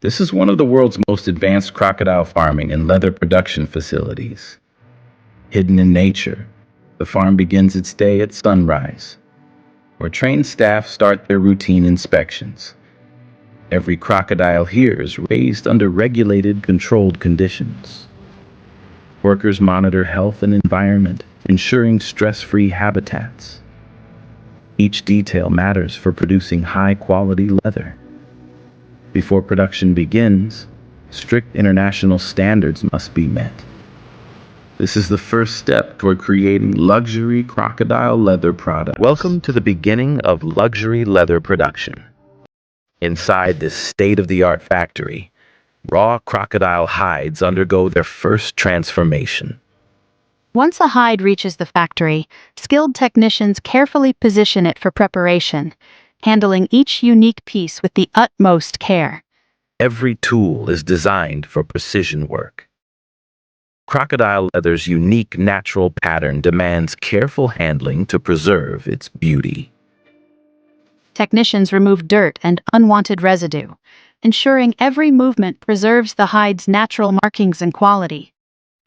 This is one of the world's most advanced crocodile farming and leather production facilities. Hidden in nature, the farm begins its day at sunrise, where trained staff start their routine inspections. Every crocodile here is raised under regulated, controlled conditions. Workers monitor health and environment, ensuring stress-free habitats. Each detail matters for producing high-quality leather. Before production begins, strict international standards must be met. This is the first step toward creating luxury crocodile leather products. Welcome to the beginning of luxury leather production. Inside this state-of-the-art factory, raw crocodile hides undergo their first transformation. Once a hide reaches the factory, skilled technicians carefully position it for preparation, handling each unique piece with the utmost care. Every tool is designed for precision work. Crocodile leather's unique natural pattern demands careful handling to preserve its beauty. Technicians remove dirt and unwanted residue, ensuring every movement preserves the hide's natural markings and quality.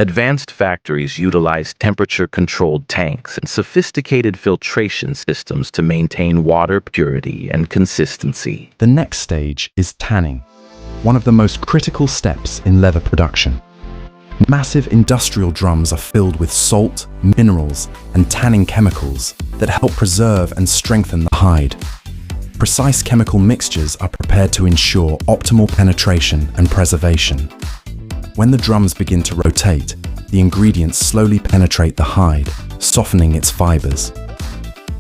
Advanced factories utilize temperature-controlled tanks and sophisticated filtration systems to maintain water purity and consistency. The next stage is tanning, one of the most critical steps in leather production. Massive industrial drums are filled with salt, minerals, and tanning chemicals that help preserve and strengthen the hide. Precise chemical mixtures are prepared to ensure optimal penetration and preservation. When the drums begin to rotate, the ingredients slowly penetrate the hide, softening its fibers.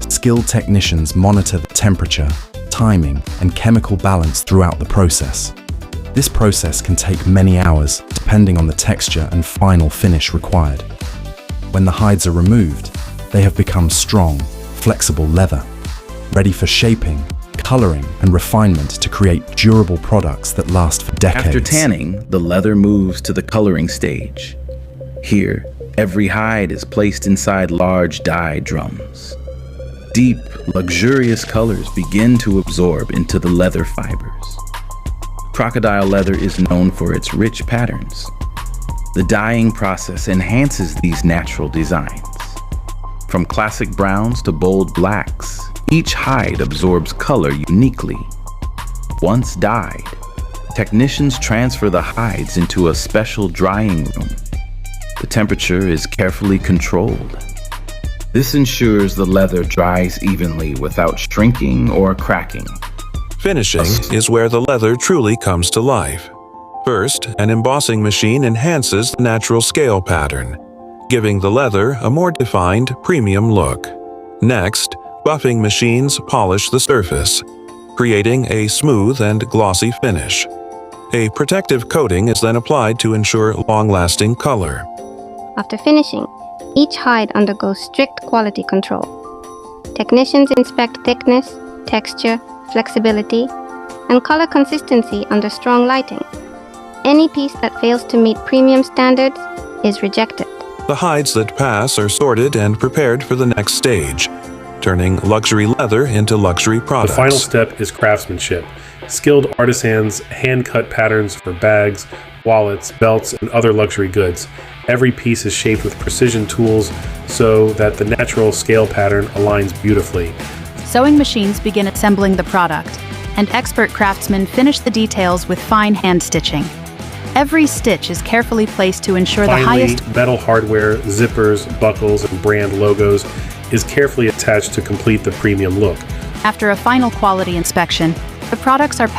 Skilled technicians monitor the temperature, timing, and chemical balance throughout the process. This process can take many hours, depending on the texture and final finish required. When the hides are removed, they have become strong, flexible leather, ready for shaping, coloring, and refinement to create durable products that last for decades. After tanning, the leather moves to the coloring stage. Here, every hide is placed inside large dye drums. Deep, luxurious colors begin to absorb into the leather fibers. Crocodile leather is known for its rich patterns. The dyeing process enhances these natural designs. From classic browns to bold blacks, each hide absorbs color uniquely. Once dyed, technicians transfer the hides into a special drying room. The temperature is carefully controlled. This ensures the leather dries evenly without shrinking or cracking. Finishing is where the leather truly comes to life. First, an embossing machine enhances the natural scale pattern, giving the leather a more defined, premium look. Next, buffing machines polish the surface, creating a smooth and glossy finish. A protective coating is then applied to ensure long-lasting color. After finishing, each hide undergoes strict quality control. Technicians inspect thickness, texture, flexibility, and color consistency under strong lighting. Any piece that fails to meet premium standards is rejected. The hides that pass are sorted and prepared for the next stage, turning luxury leather into luxury products. The final step is craftsmanship. Skilled artisans hand-cut patterns for bags, wallets, belts, and other luxury goods. Every piece is shaped with precision tools so that the natural scale pattern aligns beautifully. Sewing machines begin assembling the product, and expert craftsmen finish the details with fine hand stitching. Every stitch is carefully placed to ensure the highest metal hardware, zippers, buckles, and brand logos is carefully attached to complete the premium look. After a final quality inspection, the products are packed